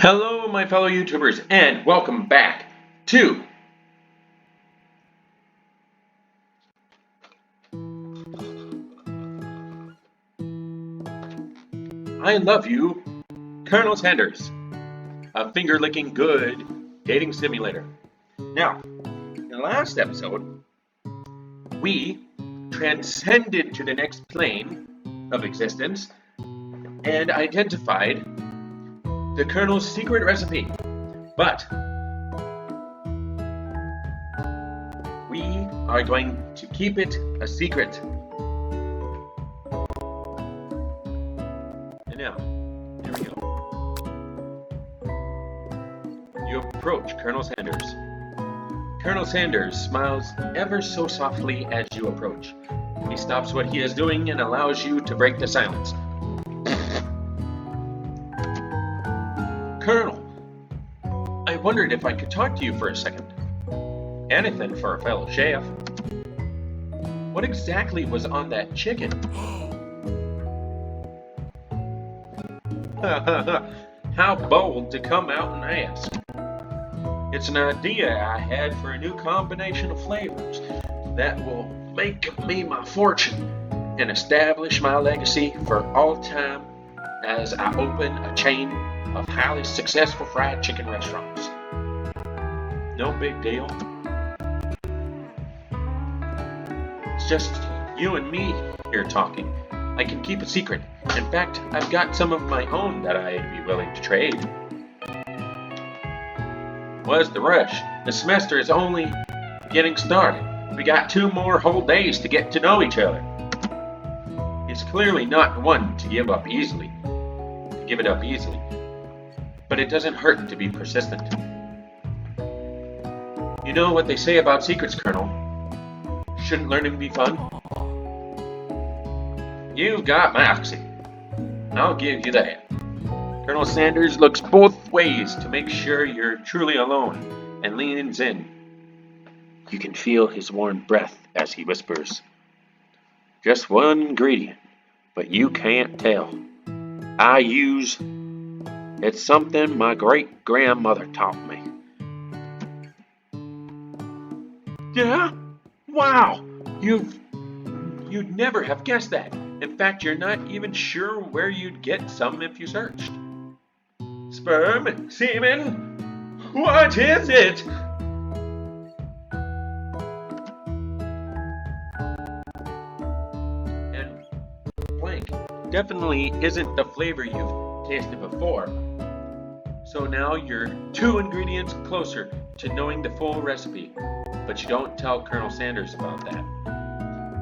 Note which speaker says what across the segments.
Speaker 1: Hello, my fellow YouTubers, and welcome back to I Love You, Colonel Sanders, a finger-licking good dating simulator. Now, in the last episode, we transcended to the next plane of existence and identified the Colonel's secret recipe. But we are going to keep it a secret. And now, here we go. You approach Colonel Sanders. Colonel Sanders smiles ever so softly as you approach. He stops what he is doing and allows you to break the silence. Colonel, I wondered if I could talk to you for a second. Anything for a fellow chef. What exactly was on that chicken? How bold to come out and ask. It's an idea I had for a new combination of flavors that will make me my fortune and establish my legacy for all time as I open a chain of highly successful fried chicken restaurants. No big deal. It's just you and me here talking. I can keep a secret. In fact, I've got some of my own that I'd be willing to trade. What's the rush? The semester is only getting started. We got 2 more whole days to get to know each other. He's clearly not one to give it up easily. But it doesn't hurt to be persistent. You know what they say about secrets, Colonel? Shouldn't learning be fun? You've got moxie. I'll give you that. Colonel Sanders looks both ways to make sure you're truly alone and leans in. You can feel his warm breath as he whispers. Just one ingredient, but you can't tell. It's something my great-grandmother taught me. Yeah? Wow! You'd never have guessed that. In fact, you're not even sure where you'd get some if you searched. Sperm? Semen? What is it? And blank definitely isn't the flavor you've tasted before. So now you're 2 ingredients closer to knowing the full recipe, but you don't tell Colonel Sanders about that.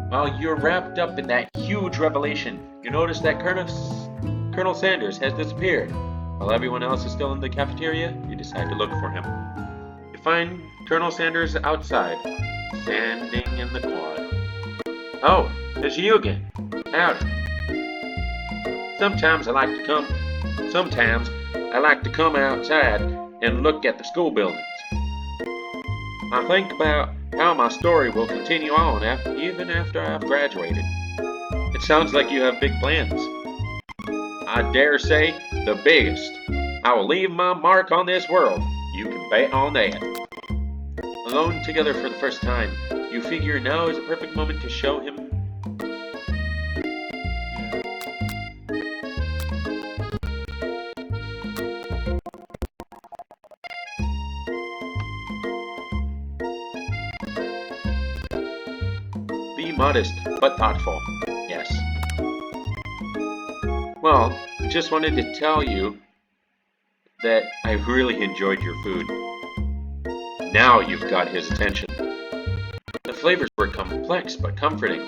Speaker 1: While you're wrapped up in that huge revelation, you notice that Colonel Sanders has disappeared. While everyone else is still in the cafeteria, you decide to look for him. You find Colonel Sanders outside, standing in the quad. Oh, it's you again. Howdy. Sometimes I like to come outside and look at the school buildings. I think about how my story will continue on even after I've graduated. It sounds like you have big plans. I dare say, the biggest. I will leave my mark on this world. You can bet on that. Alone together for the first time, you figure now is a perfect moment to show him. Be modest, but thoughtful. Yes. Well, just wanted to tell you that I really enjoyed your food. Now you've got his attention. The flavors were complex but comforting.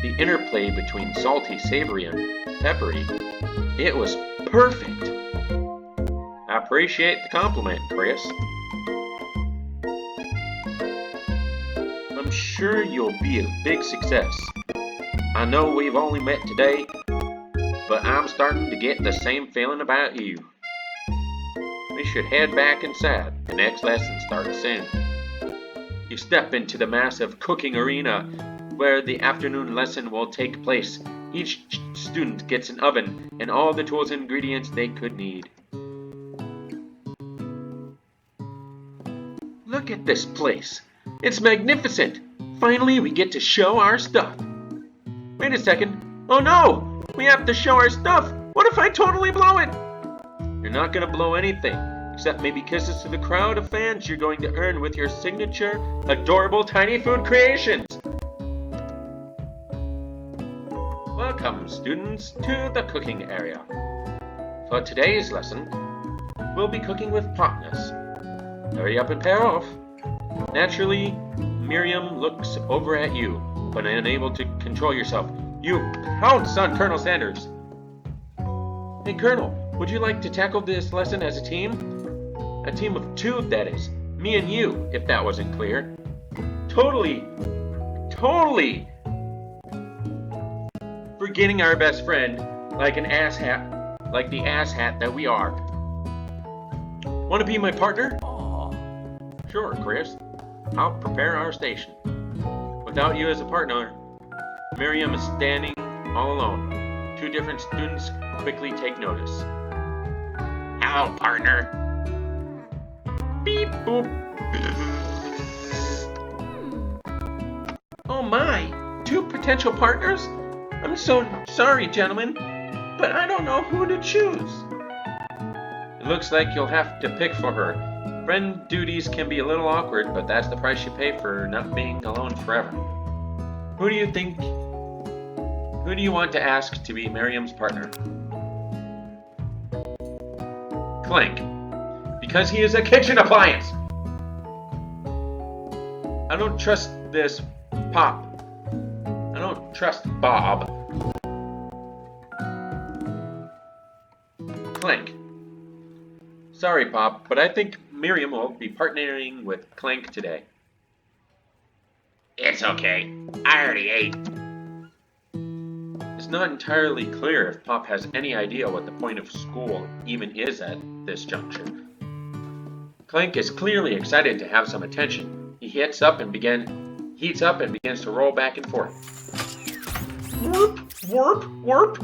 Speaker 1: The interplay between salty, savory, and peppery. It was perfect. I appreciate the compliment, Chris. I'm sure you'll be a big success. I know we've only met today, but I'm starting to get the same feeling about you. We should head back inside. The next lesson starts soon. You step into the massive cooking arena where the afternoon lesson will take place. Each student gets an oven and all the tools and ingredients they could need. Look at this place. It's magnificent. Finally, we get to show our stuff. Wait a second. Oh no! We have to show our stuff. What if I totally blow it? You're not gonna blow anything, except maybe kisses to the crowd of fans you're going to earn with your signature, adorable tiny food creations. Welcome, students, to the cooking area. For today's lesson, we'll be cooking with hotness. Hurry up and pair off. Naturally, Miriam looks over at you, but unable to control yourself. You pounce on Colonel Sanders. Hey, Colonel, would you like to tackle this lesson as a team? A team of two, that is. Me and you, if that wasn't clear. Totally forgetting our best friend like the asshat that we are. Want to be my partner? Sure, Chris. I'll prepare our station. Without you as a partner, Miriam is standing all alone. Two different students quickly take notice. Hello, partner. Beep boop. Oh my, two potential partners? I'm so sorry, gentlemen, but I don't know who to choose. It looks like you'll have to pick for her. Friend duties can be a little awkward, but that's the price you pay for not being alone forever. Who do you want to ask to be Miriam's partner? Clank, because he is a kitchen appliance. I don't trust this Pop. I don't trust Bob. Clank. Sorry, Pop, but I think Miriam will be partnering with Clank today. It's okay. I already ate. It's not entirely clear if Pop has any idea what the point of school even is at this juncture. Clank is clearly excited to have some attention. He heats up and begins to roll back and forth. Warp, warp, warp.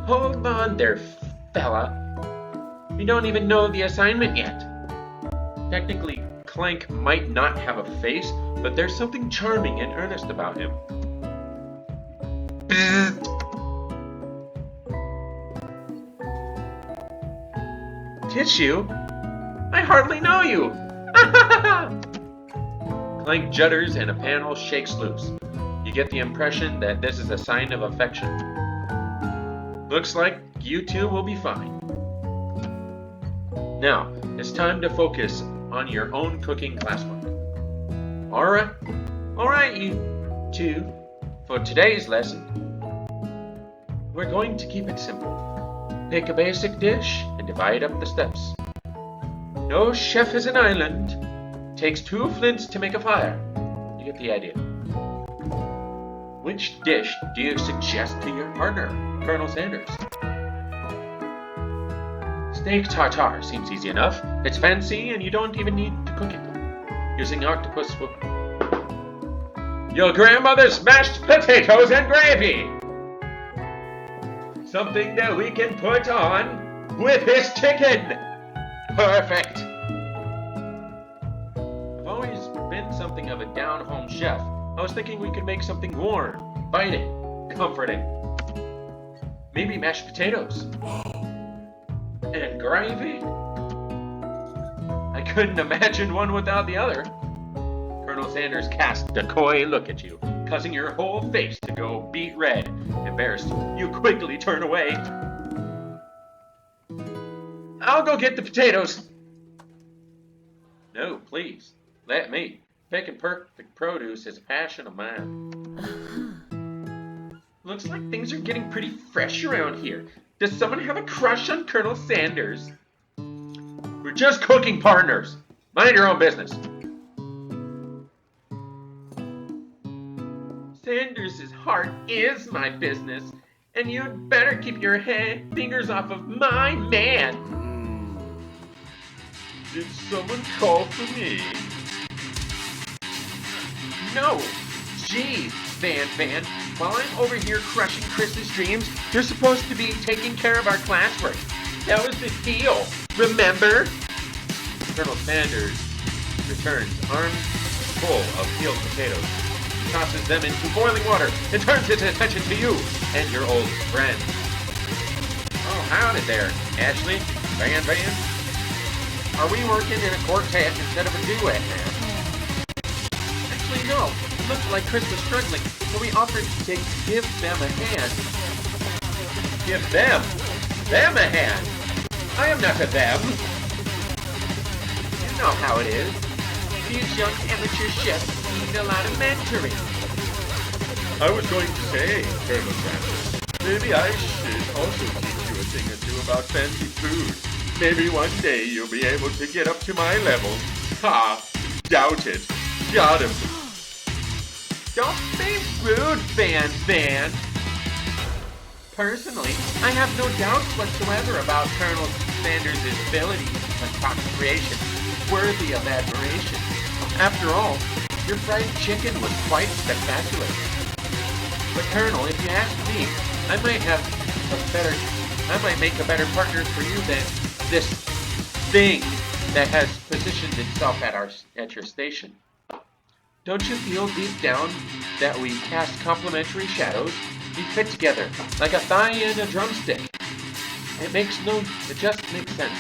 Speaker 1: Hold on there, fella. We don't even know the assignment yet. Technically, Clank might not have a face, but there's something charming and earnest about him. Tissue? I hardly know you! Clank judders and a panel shakes loose. You get the impression that this is a sign of affection. Looks like you two will be fine. Now, it's time to focus on your own cooking classwork. Alright, you two. For today's lesson, we're going to keep it simple. Pick a basic dish and divide up the steps. No chef is an island. Takes 2 flints to make a fire. You get the idea. Which dish do you suggest to your partner, Colonel Sanders? Steak tartare seems easy enough. It's fancy and you don't even need to cook it. Using octopus will... Your grandmother's mashed potatoes and gravy! Something that we can put on with his chicken! Perfect! I've always been something of a down-home chef. I was thinking we could make something warm, biting, comforting. Maybe mashed potatoes. And gravy? I couldn't imagine one without the other. Colonel Sanders cast a coy look at you, causing your whole face to go beet red. Embarrassed, you quickly turn away. I'll go get the potatoes. No, please, let me. Picking perfect produce is a passion of mine. Looks like things are getting pretty fresh around here. Does someone have a crush on Colonel Sanders? We're just cooking partners. Mind your own business. Sanders' heart is my business, and you'd better keep your fingers off of my man. Did someone call for me? No. Jeez, Van. While I'm over here crushing Chris's dreams, you're supposed to be taking care of our classwork. That was the deal, remember? Colonel Sanders returns, arms full of peeled potatoes. He tosses them into boiling water and turns his attention to you and your old friend. Oh, howdy there, Ashley. Van. Are we working in a quartet instead of a duet now? Actually, no. It looked like Chris was struggling, so we offered to give them a hand. Give them? Them a hand? I am not a them. You know how it is. These young amateur chefs need a lot of mentoring. I was going to say, Colonel Sanders, maybe I should also teach you a thing or two about fancy food. Maybe one day you'll be able to get up to my level. Ha! Doubt it. Got him. Don't be rude, Van. Personally, I have no doubts whatsoever about Colonel Sanders' ability and creation, worthy of admiration. After all, your fried chicken was quite spectacular. But Colonel, if you ask me, I might make a better partner for you than this thing that has positioned itself at your station. Don't you feel deep down that we cast complementary shadows? We fit together like a thigh and a drumstick. It just makes sense.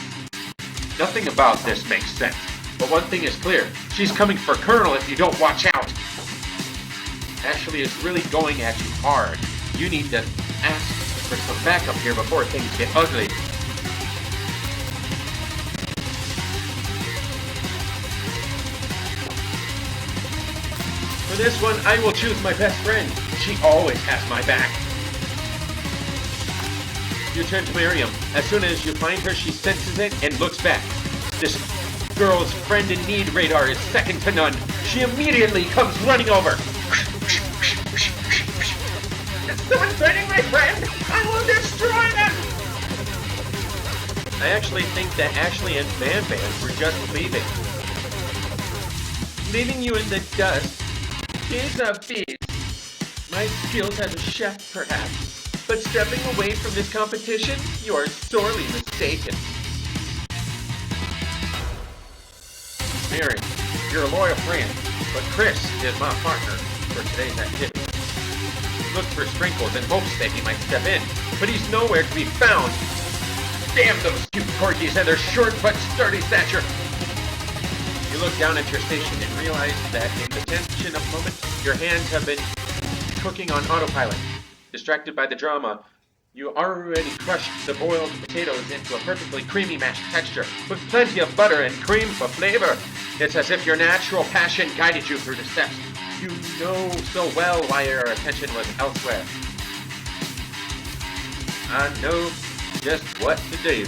Speaker 1: Nothing about this makes sense. But one thing is clear. She's coming for Colonel if you don't watch out. Ashley is really going at you hard. You need to ask for some backup here before things get ugly. For this one, I will choose my best friend. She always has my back. You turn to Miriam. As soon as you find her, she senses it and looks back. This girl's friend in need radar is second to none. She immediately comes running over. Is someone threatening my friend? I will destroy them! I actually think that Ashley and Van were just leaving. Leaving you in the dust. She's a beast. My skills as a chef, perhaps. But stepping away from this competition, you are sorely mistaken. Mary, you're a loyal friend, but Chris is my partner for today's activity. He looked for Sprinkles in hopes that he might step in, but he's nowhere to be found. Damn those cute corgis and their short but sturdy stature. You look down at your station and realize that in the tension of the moment, your hands have been cooking on autopilot. Distracted by the drama, you already crushed the boiled potatoes into a perfectly creamy mashed texture with plenty of butter and cream for flavor. It's as if your natural passion guided you through the steps. You know so well why your attention was elsewhere. I know just what to do.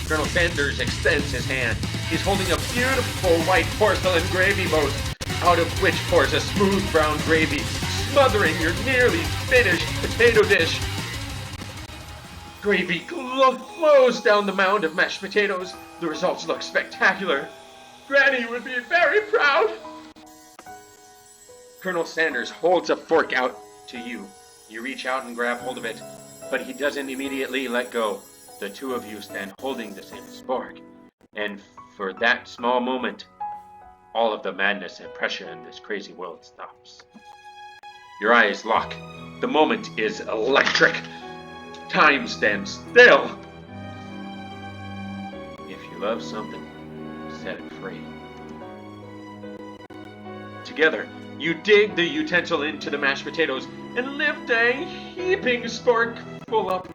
Speaker 1: Colonel Sanders extends his hand. He's holding a beautiful white porcelain gravy boat, out of which pours a smooth brown gravy, smothering your nearly finished potato dish. Gravy flows down the mound of mashed potatoes. The results look spectacular. Granny would be very proud. Colonel Sanders holds a fork out to you. You reach out and grab hold of it, but he doesn't immediately let go. The two of you stand holding the same spork, and for that small moment, all of the madness and pressure in this crazy world stops. Your eyes lock. The moment is electric. Time stands still. If you love something, set it free. Together, you dig the utensil into the mashed potatoes and lift a heaping spork full up.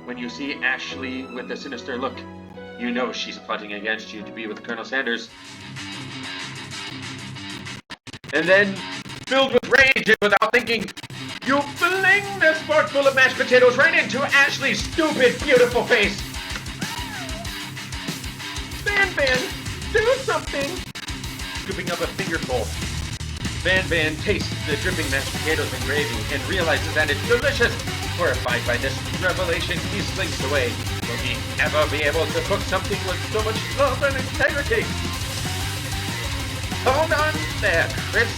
Speaker 1: When you see Ashley with a sinister look, you know she's plotting against you to be with Colonel Sanders. And then, filled with rage and without thinking, you fling the spork full of mashed potatoes right into Ashley's stupid, beautiful face. Van, do something! Scooping up a fingerful, Van tastes the dripping mashed potatoes and gravy and realizes that it's delicious. Horrified by this revelation, he slinks away. Will he ever be able to cook something with so much love and integrity? Hold on there, Chris.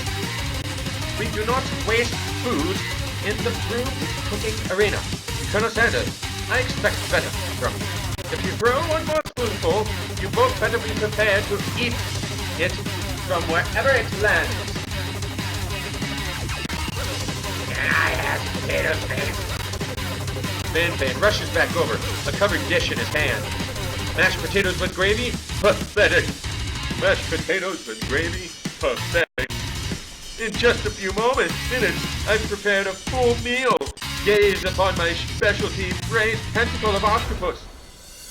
Speaker 1: We do not waste food in the food cooking arena. Colonel Sanders, I expect better from you. If you throw one more spoonful, you both better be prepared to eat it from wherever it lands.
Speaker 2: Can I have potatoes, please?
Speaker 1: Van Van rushes back over, a covered dish in his hand. Mashed potatoes with gravy? Pathetic. Mashed potatoes with gravy? Pathetic. In just a few minutes, I've prepared a full meal. Gaze upon my specialty braised tentacle of octopus.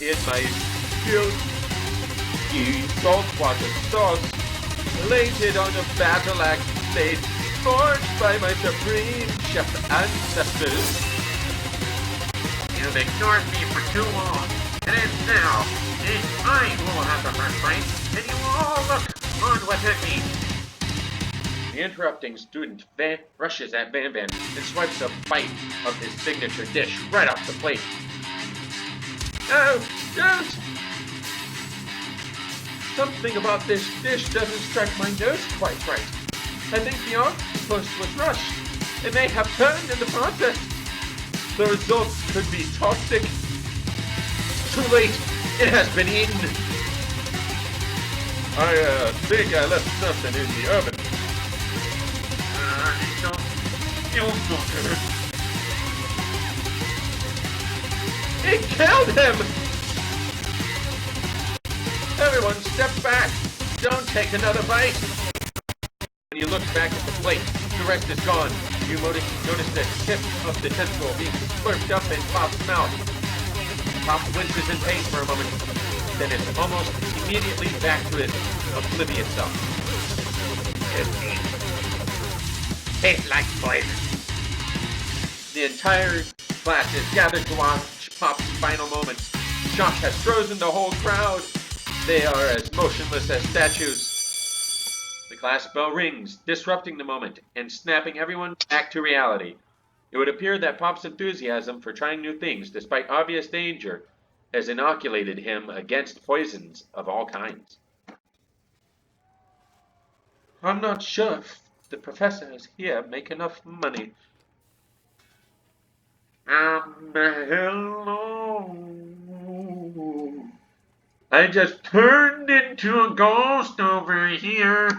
Speaker 1: In my silky saltwater sauce, elated on a basilac plate forged by my supreme chef ancestors.
Speaker 2: You've ignored me for too long, and it's now I who will have the first bite, and you will all look on what it means.
Speaker 1: The interrupting student rushes at Van Van and swipes a bite of his signature dish right off the plate. No, don't! Something about this dish doesn't strike my nose quite right. I think the octopus was rushed. It may have burned in the process. The results could be toxic. Too late. It has been eaten. I think I left something in the oven. It killed him! Everyone step back. Don't take another bite. When you look back at the plate, the rest is gone. You notice the tip of the tentacle being slurped up in Pop's mouth. Pop winces in pain for a moment, then is almost immediately back to his oblivious self.
Speaker 2: Tastes like poison.
Speaker 1: The entire class is gathered to watch Pop's final moments. Shock has frozen the whole crowd. They are as motionless as statues. The class bell rings, disrupting the moment and snapping everyone back to reality. It would appear that Pop's enthusiasm for trying new things, despite obvious danger, has inoculated him against poisons of all kinds. I'm not sure if the professors here make enough money.
Speaker 2: Hello. I just turned into a ghost over here.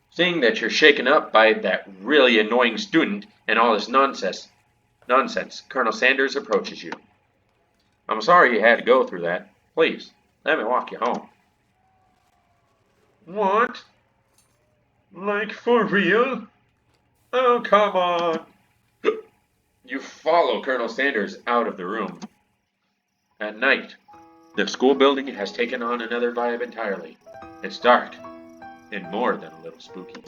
Speaker 1: Seeing that you're shaken up by that really annoying student and all his nonsense, Colonel Sanders approaches you. I'm sorry you had to go through that. Please, let me walk you home.
Speaker 2: What? Like for real? Oh, come on.
Speaker 1: You follow Colonel Sanders out of the room. At night, the school building has taken on another vibe entirely. It's dark, and more than a little spooky.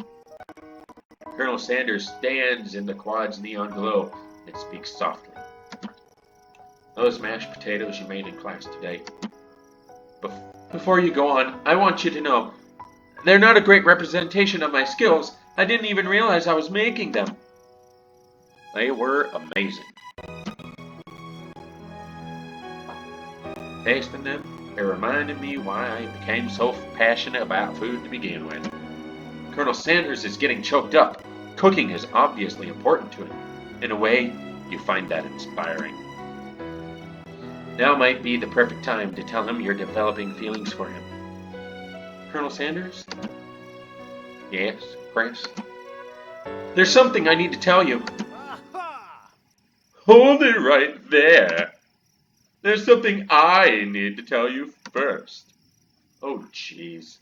Speaker 1: Colonel Sanders stands in the quad's neon glow and speaks softly. Those mashed potatoes you made in class today. Before you go on, I want you to know, they're not a great representation of my skills. I didn't even realize I was making them. They were amazing. Tasting them, it reminded me why I became so passionate about food to begin with. Colonel Sanders is getting choked up. Cooking is obviously important to him. In a way, you find that inspiring. Now might be the perfect time to tell him you're developing feelings for him. Colonel Sanders? Yes, Chris? There's something I need to tell you. Hold it right there. There's something I need to tell you first. Oh, jeez.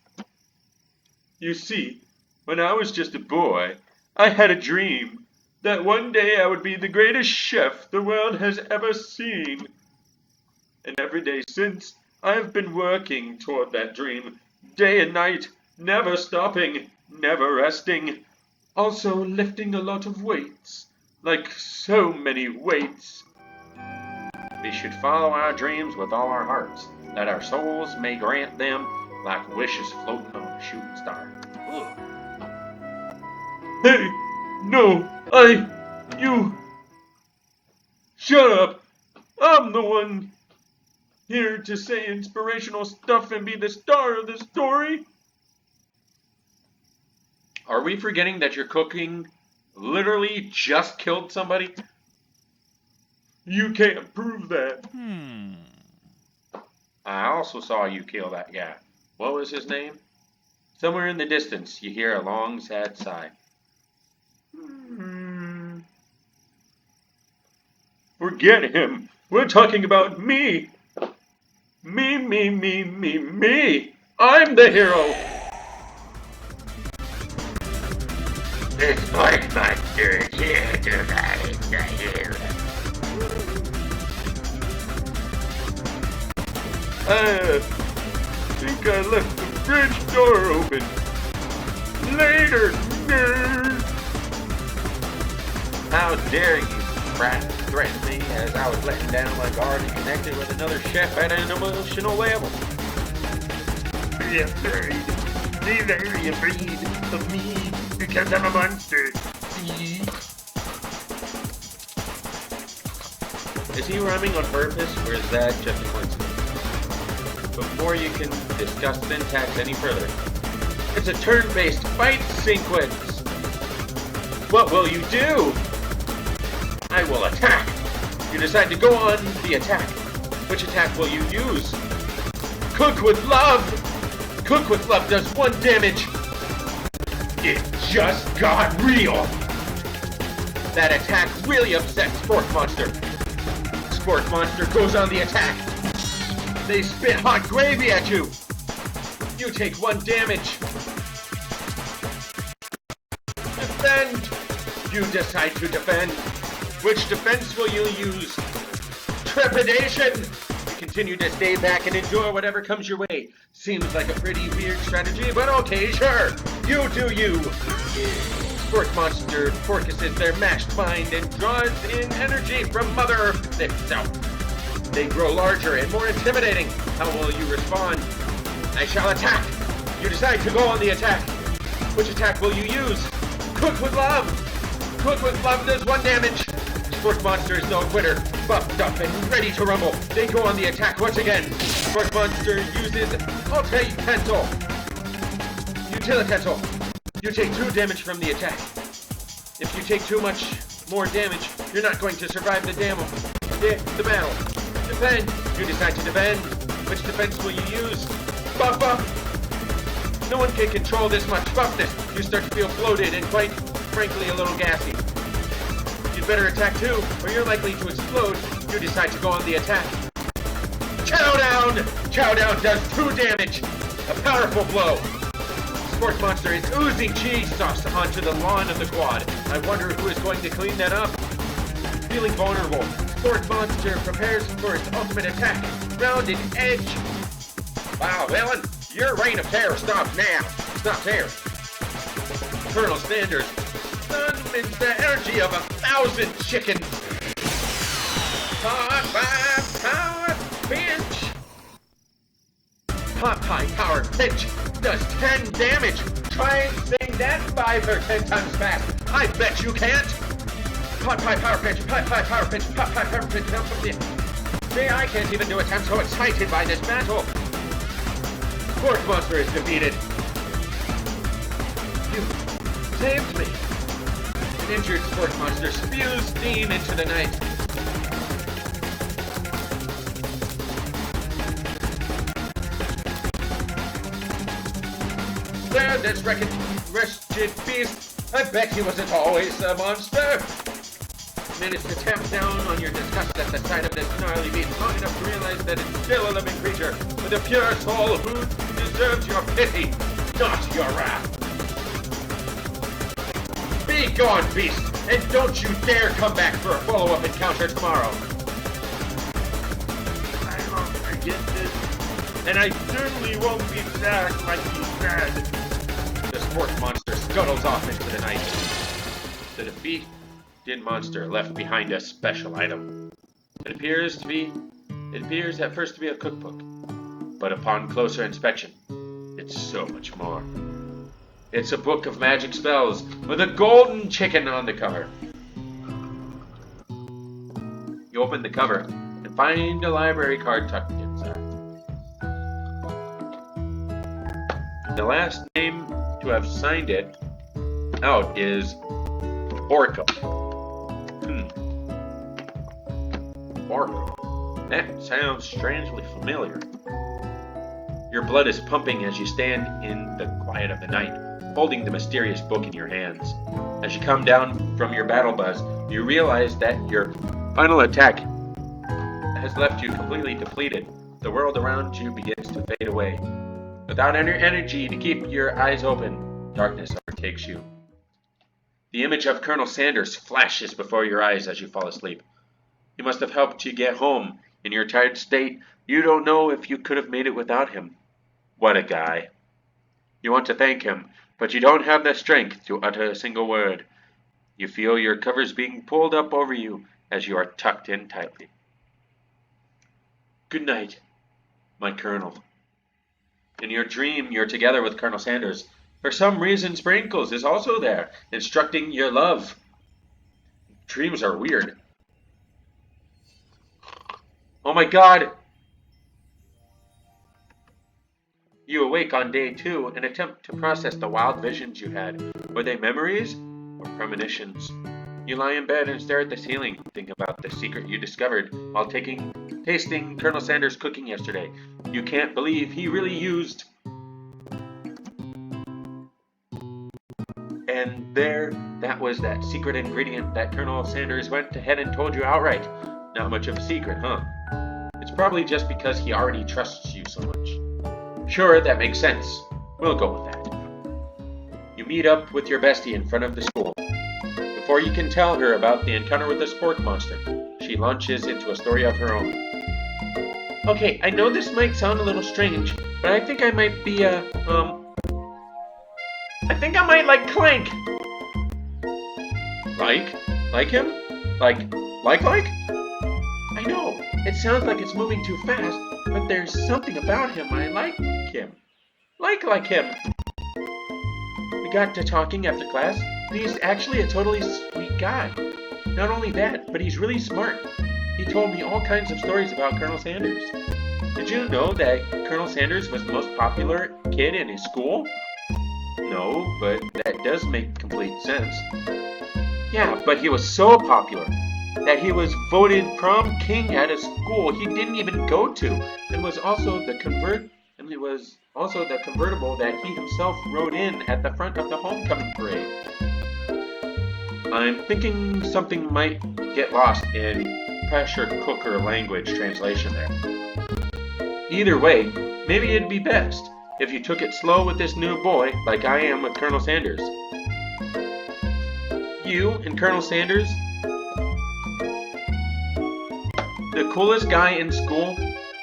Speaker 1: You see, when I was just a boy, I had a dream that one day I would be the greatest chef the world has ever seen. And every day since, I have been working toward that dream, day and night, never stopping, never resting. Also lifting a lot of weights, like so many weights. We should follow our dreams with all our hearts, that our souls may grant them like wishes floating on a shooting star. Hey, no, you. Shut up. I'm the one here to say inspirational stuff and be the star of the story. Are we forgetting that your cooking literally just killed somebody? You can't prove that. I also saw you kill that guy. What was his name? Somewhere in the distance, you hear a long, sad sigh. Forget him. We're talking about me. Me. I'm the hero.
Speaker 2: The Sport Monster is here to find the hero.
Speaker 1: I think I left the fridge door open. Later, nerd. How dare you threaten me as I was letting down my guard and connected with another chef at an emotional level.
Speaker 2: Be afraid. Be very afraid of me because I'm a monster. See?
Speaker 1: Is he rhyming on purpose, or is that just a coincidence? Before you can discuss syntax any further, it's a turn-based fight sequence. What will you do? I will attack. You decide to go on the attack. Which attack will you use? Cook with love. Cook with love does 1 damage. It just got real. That attack really upsets Sport Monster. Sport Monster goes on the attack. They spit hot gravy at you. You take 1 damage. Defend. You decide to defend. Which defense will you use? Trepidation. You continue to stay back and endure whatever comes your way. Seems like a pretty weird strategy, but okay, sure. You do you. Sport Monster focuses their mashed mind and draws in energy from Mother Earth itself. They grow larger and more intimidating. How will you respond? I shall attack. You decide to go on the attack. Which attack will you use? Cook with love. Cook with love does 1 damage. Sport Monster is no quitter. Buffed up and ready to rumble. They go on the attack once again. Sport Monster uses Utilitensel. You take 2 damage from the attack. If you take too much more damage, you're not going to survive the battle. Defend. You decide to defend. Which defense will you use? Buff. No one can control this much buffness. You start to feel bloated and quite frankly a little gassy. You'd better attack too, or you're likely to explode. You decide to go on the attack. Chow down! Chow down does 2 damage. A powerful blow. Sport Monster is oozing cheese sauce onto the lawn of the quad. I wonder who is going to clean that up. Feeling vulnerable, Sport Monster prepares for its ultimate attack. Rounded edge. Wow, Ellen, your reign of terror stops now. Stop there. Colonel Sanders summons the energy of 1,000 chickens. Hot power pinch. Hot power pinch does 10 damage. Try saying that 5 or 10 times fast. I bet you can't. Hot power pinch. Hot power pinch. Hot power pinch. See, I can't even do it. I'm so excited by this battle. Sport Monster is defeated. You saved me. An injured Sport Monster spews steam into the night. There, this wretched beast. I bet he wasn't always a monster. Managed to tamp down on your disgust at the sight of this gnarly beast long enough to realize that it's still a living creature with a pure soul who deserves your pity, not your wrath. Be gone, beast, and don't you dare come back for a follow-up encounter tomorrow.
Speaker 2: I won't forget this.
Speaker 1: And I certainly won't be sad like you said. The Sport Monster scuttles off into the night. The defeated monster left behind a special item. It appears at first to be a cookbook, but upon closer inspection, it's so much more. It's a book of magic spells with a golden chicken on the cover. You open the cover and find a library card tucked inside. The last name to have signed it out is Orca. Orca. That sounds strangely familiar. Your blood is pumping as you stand in the quiet of the night, holding the mysterious book in your hands. As you come down from your battle buzz, you realize that your final attack has left you completely depleted. The world around you begins to fade away. Without any energy to keep your eyes open, darkness overtakes you. The image of Colonel Sanders flashes before your eyes as you fall asleep. He must have helped you get home. In your tired state, you don't know if you could have made it without him. What a guy. You want to thank him, but you don't have the strength to utter a single word. You feel your covers being pulled up over you as you are tucked in tightly. Good night, my Colonel. In your dream, you're together with Colonel Sanders. For some reason, Sprinkles is also there, instructing your love. Dreams are weird. Oh my God! You awake on day 2 and attempt to process the wild visions you had. Were they memories or premonitions? You lie in bed and stare at the ceiling, think about the secret you discovered while tasting Colonel Sanders' cooking yesterday. You can't believe he really used. And there, that was that secret ingredient that Colonel Sanders went ahead and told you outright. Not much of a secret, huh? It's probably just because he already trusts you so much. Sure, that makes sense. We'll go with that. You meet up with your bestie in front of the school. Before you can tell her about the encounter with the spork monster, she launches into a story of her own. Okay, I know this might sound a little strange, but I think I might be I think I might like Clank. Like him? Like? I know, it sounds like it's moving too fast, but there's something about him I like him. Like him. We got to talking after class, and he's actually a totally sweet guy. Not only that, but he's really smart. He told me all kinds of stories about Colonel Sanders. Did you know that Colonel Sanders was the most popular kid in his school? No, but that does make complete sense. Yeah, but he was so popular that he was voted prom king at a school he didn't even go to, and was also the convertible that he himself rode in at the front of the homecoming parade. I'm thinking something might get lost in pressure cooker language translation there. Either way, maybe it'd be best if you took it slow with this new boy like I am with Colonel Sanders. You and Colonel Sanders, the coolest guy in school,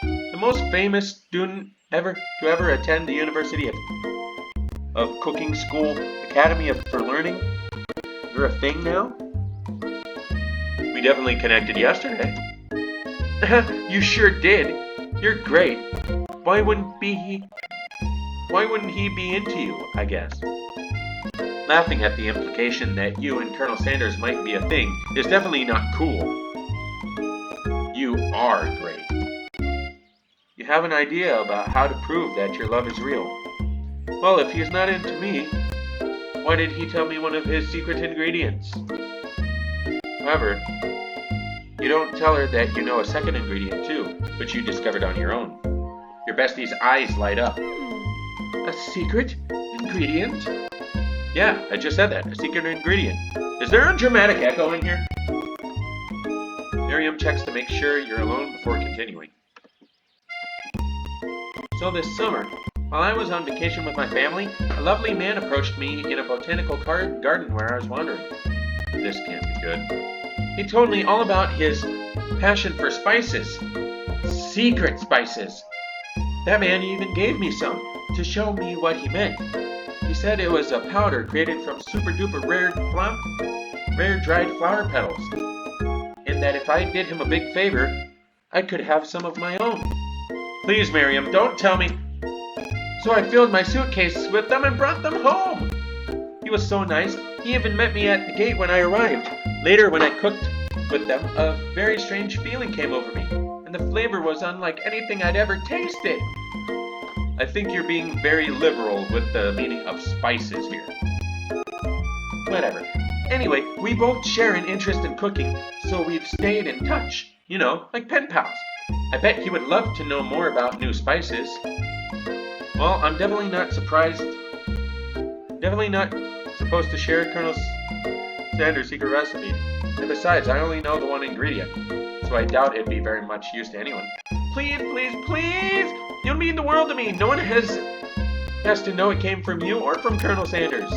Speaker 1: the most famous student ever to ever attend the University of Cooking School Academy for Learning. You're a thing now? We definitely connected yesterday. You sure did. You're great. Why wouldn't he be into you, I guess? Laughing at the implication that you and Colonel Sanders might be a thing is definitely not cool. You are great. You have an idea about how to prove that your love is real. Well, if he's not into me, why did he tell me one of his secret ingredients? However, you don't tell her that you know a second ingredient too, which you discovered on your own. Your bestie's eyes light up. A secret ingredient? Yeah, I just said that. A secret ingredient. Is there a dramatic echo in here? Miriam checks to make sure you're alone before continuing. So this summer, while I was on vacation with my family, a lovely man approached me in a botanical garden where I was wandering. This can't be good. He told me all about his passion for spices. Secret spices. That man even gave me some to show me what he meant. He said it was a powder created from super duper rare dried flower petals, and that if I did him a big favor, I could have some of my own. Please, Miriam, don't tell me. So I filled my suitcase with them and brought them home. He was so nice, he even met me at the gate when I arrived. Later, when I cooked with them, a very strange feeling came over me, and the flavor was unlike anything I'd ever tasted. I think you're being very liberal with the meaning of spices here. Whatever. Anyway, we both share an interest in cooking, so we've stayed in touch. You know, like pen pals. I bet he would love to know more about new spices. Well, I'm definitely not surprised. Definitely not supposed to share Colonel Sanders' secret recipe. And besides, I only know the one ingredient, so I doubt it'd be very much use to anyone. Please, please, please! You'll mean the world to me. No one has to know it came from you or from Colonel Sanders.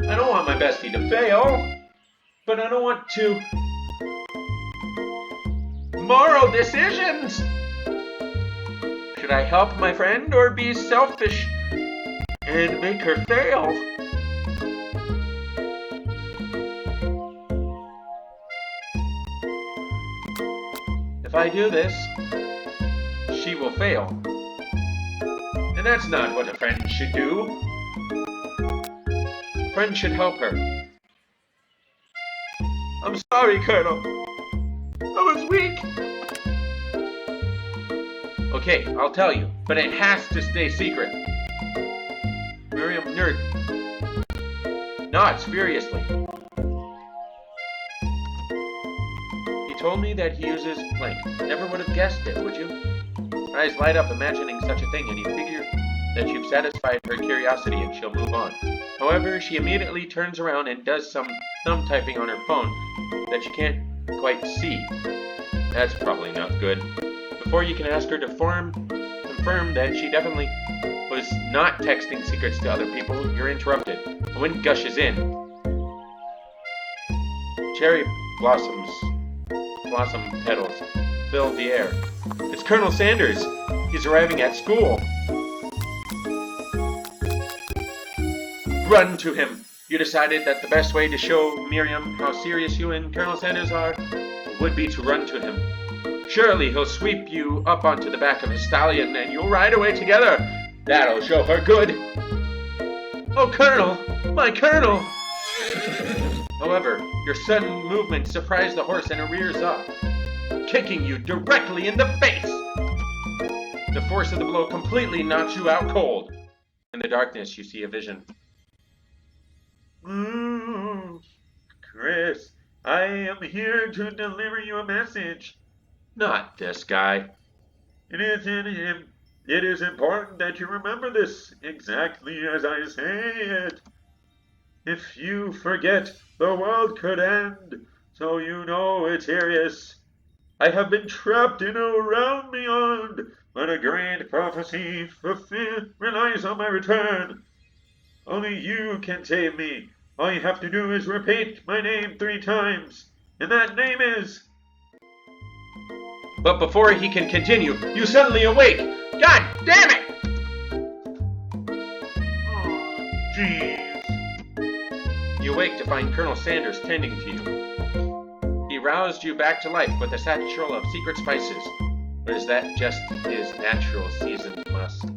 Speaker 1: I don't want my bestie to fail, but I don't want to. Moral decisions! Should I help my friend or be selfish and make her fail? If I do this, she will fail. And that's not what a friend should do. A friend should help her. I'm sorry, Colonel. I was weak. Okay, I'll tell you, but it has to stay secret. Miriam Nerd nods furiously. He told me that he uses blank. Never would have guessed it, would you? Her eyes light up imagining such a thing, and you figure that you've satisfied her curiosity and she'll move on. However, she immediately turns around and does some thumb typing on her phone that you can't quite see. That's probably not good. Before you can ask her to confirm that she definitely was not texting secrets to other people, you're interrupted. The wind gushes in. Cherry blossom petals fill the air. It's Colonel Sanders. He's arriving at school. Run to him. You decided that the best way to show Miriam how serious you and Colonel Sanders are would be to run to him. Surely he'll sweep you up onto the back of his stallion and you'll ride away together. That'll show her good. Oh, Colonel! My Colonel! However, your sudden movement surprised the horse and it rears up, kicking you directly in the face. The force of the blow completely knocks you out cold. In the darkness, you see a vision. Chris, I am here to deliver you a message. Not this guy. It is important that you remember this exactly as I say it. If you forget, the world could end, so you know it's serious. I have been trapped in a realm beyond, but a great prophecy relies on my return. Only you can save me. All you have to do is repeat my name 3 times, and that name is... But before he can continue, you suddenly awake. God damn it! Oh, jeez. You awake to find Colonel Sanders tending to you. He roused you back to life with a satchel of secret spices. Or is that just his natural seasoned musk?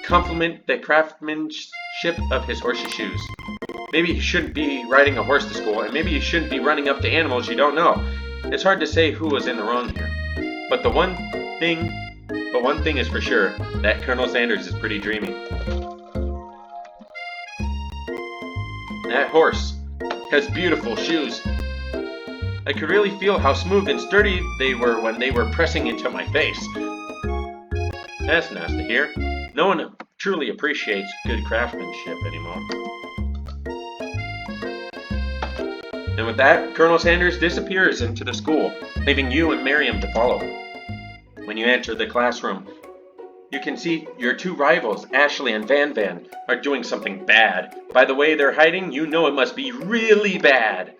Speaker 1: Compliment the craftsmanship of his horse's shoes. Maybe you shouldn't be riding a horse to school, and maybe you shouldn't be running up to animals you don't know. It's hard to say who was in the wrong here. But one thing is for sure, that Colonel Sanders is pretty dreamy. That horse has beautiful shoes. I could really feel how smooth and sturdy they were when they were pressing into my face. That's nice to hear. No one truly appreciates good craftsmanship anymore. And with that, Colonel Sanders disappears into the school, leaving you and Miriam to follow. When you enter the classroom, you can see your 2 rivals, Ashley and Van Van, are doing something bad. By the way they're hiding, you know it must be really bad.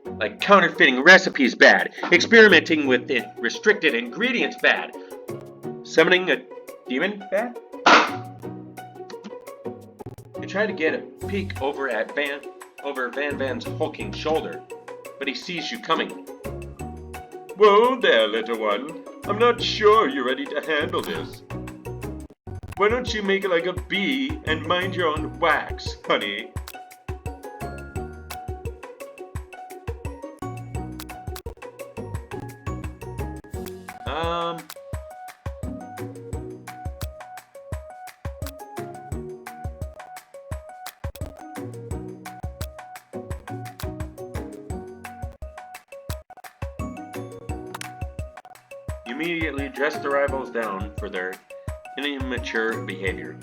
Speaker 1: Like counterfeiting recipes bad, experimenting with restricted ingredients bad, summoning a demon bad. You try to get a peek over Van Van's hulking shoulder, but he sees you coming. Whoa there, little one. I'm not sure you're ready to handle this. Why don't you make it like a bee and mind your own wax, honey? immediately dress the rivals down for their immature behavior.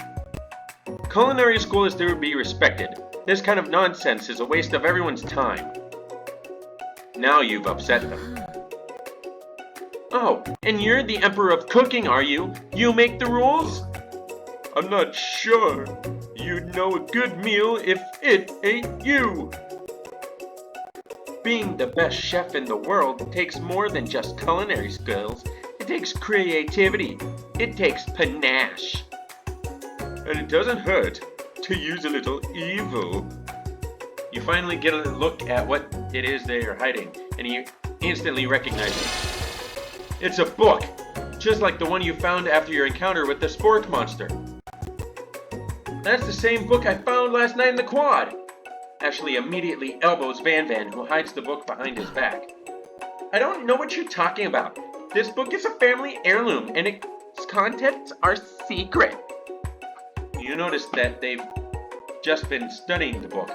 Speaker 1: Culinary school is to be respected. This kind of nonsense is a waste of everyone's time. Now you've upset them. Oh, and you're the emperor of cooking, are you? You make the rules? I'm not sure. You'd know a good meal if it ain't you. Being the best chef in the world takes more than just culinary skills. It takes creativity. It takes panache. And it doesn't hurt to use a little evil. You finally get a look at what it is they are hiding, and you instantly recognize it. It's a book, just like the one you found after your encounter with the sport monster. That's the same book I found last night in the quad. Ashley immediately elbows Van Van, who hides the book behind his back. I don't know what you're talking about. This book is a family heirloom, and its contents are secret. You notice that they've just been studying the book.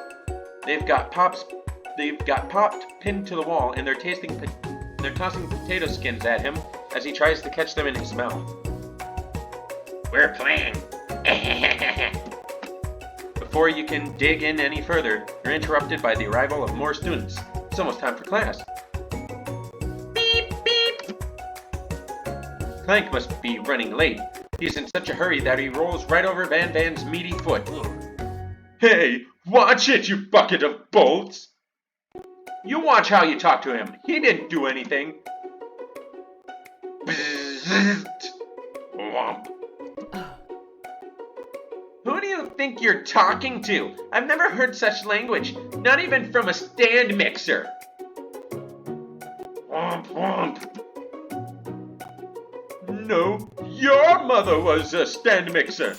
Speaker 1: They've got pops pinned to the wall, and they're tossing potato skins at him as he tries to catch them in his mouth.
Speaker 2: We're playing.
Speaker 1: Before you can dig in any further, you're interrupted by the arrival of more students. It's almost time for class.
Speaker 2: Beep, beep.
Speaker 1: Clank must be running late. He's in such a hurry that he rolls right over Van Van's meaty foot. Hey, watch it, you bucket of bolts! You watch how you talk to him. He didn't do anything. Womp. Who do you think you're talking to? I've never heard such language, not even from a stand mixer.
Speaker 2: Womp, womp.
Speaker 1: No, your mother was a stand mixer.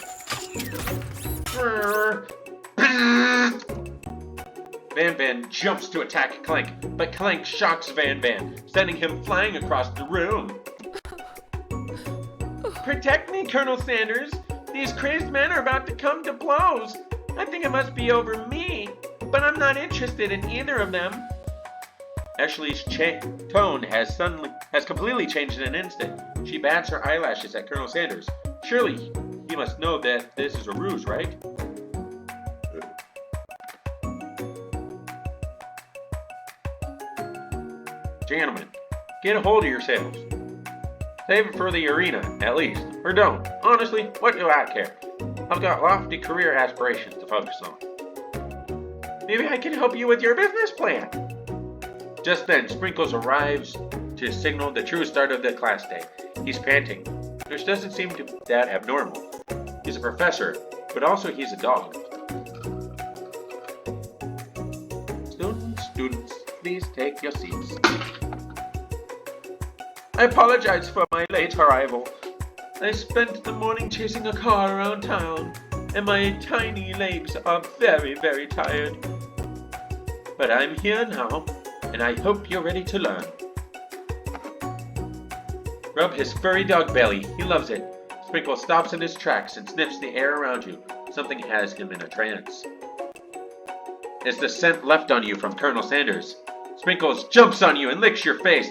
Speaker 1: Van Van jumps to attack Clank, but Clank shocks Van Van, sending him flying across the room. Protect me, Colonel Sanders. These crazed men are about to come to blows. I think it must be over me, but I'm not interested in either of them. Ashley's tone has completely changed in an instant. She bats her eyelashes at Colonel Sanders. Surely he must know that this is a ruse, right? Gentlemen, get a hold of yourselves. Save it for the arena, at least. Or don't. Honestly, what do I care? I've got lofty career aspirations to focus on. Maybe I can help you with your business plan. Just then, Sprinkles arrives to signal the true start of the class day. He's panting, which doesn't seem that abnormal. He's a professor, but also he's a dog. Students, please take your seats. I apologize for my late arrival. I spent the morning chasing a car around town, and my tiny legs are very, very tired. But I'm here now, and I hope you're ready to learn. Rub his furry dog belly. He loves it. Sprinkle stops in his tracks and sniffs the air around you. Something has him in a trance. It's the scent left on you from Colonel Sanders. Sprinkles jumps on you and licks your face.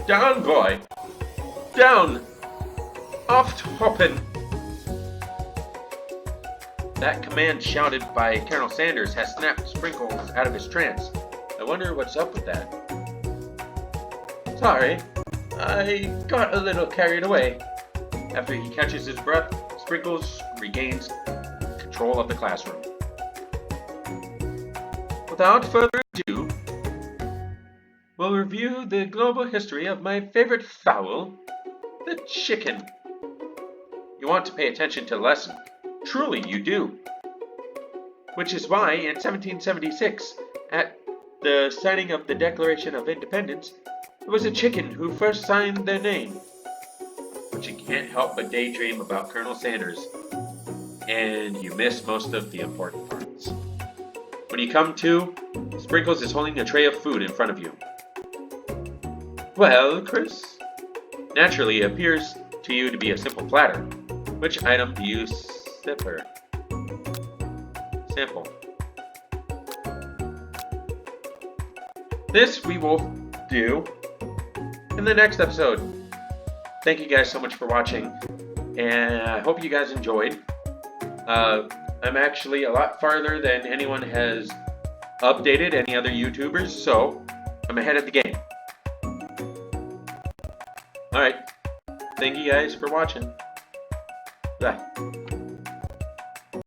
Speaker 1: Down, boy! Down! Oft hoppin'! That command shouted by Colonel Sanders has snapped Sprinkles out of his trance. I wonder what's up with that. Sorry, I got a little carried away. After he catches his breath, Sprinkles regains control of the classroom. Without further ado, we'll review the global history of my favorite fowl, the chicken. You want to pay attention to the lesson. Truly, you do. Which is why, in 1776, at the signing of the Declaration of Independence, it was a chicken who first signed their name. But you can't help but daydream about Colonel Sanders, and you miss most of the important parts. When you come to, Sprinkles is holding a tray of food in front of you. Well, Chris? Naturally, it appears to you to be a simple platter. Which item do you sample? This we will do in the next episode. Thank you guys so much for watching, and I hope you guys enjoyed. I'm actually a lot farther than anyone has updated any other YouTubers, so I'm ahead of the game. Alright, thank you guys for watching. Bye.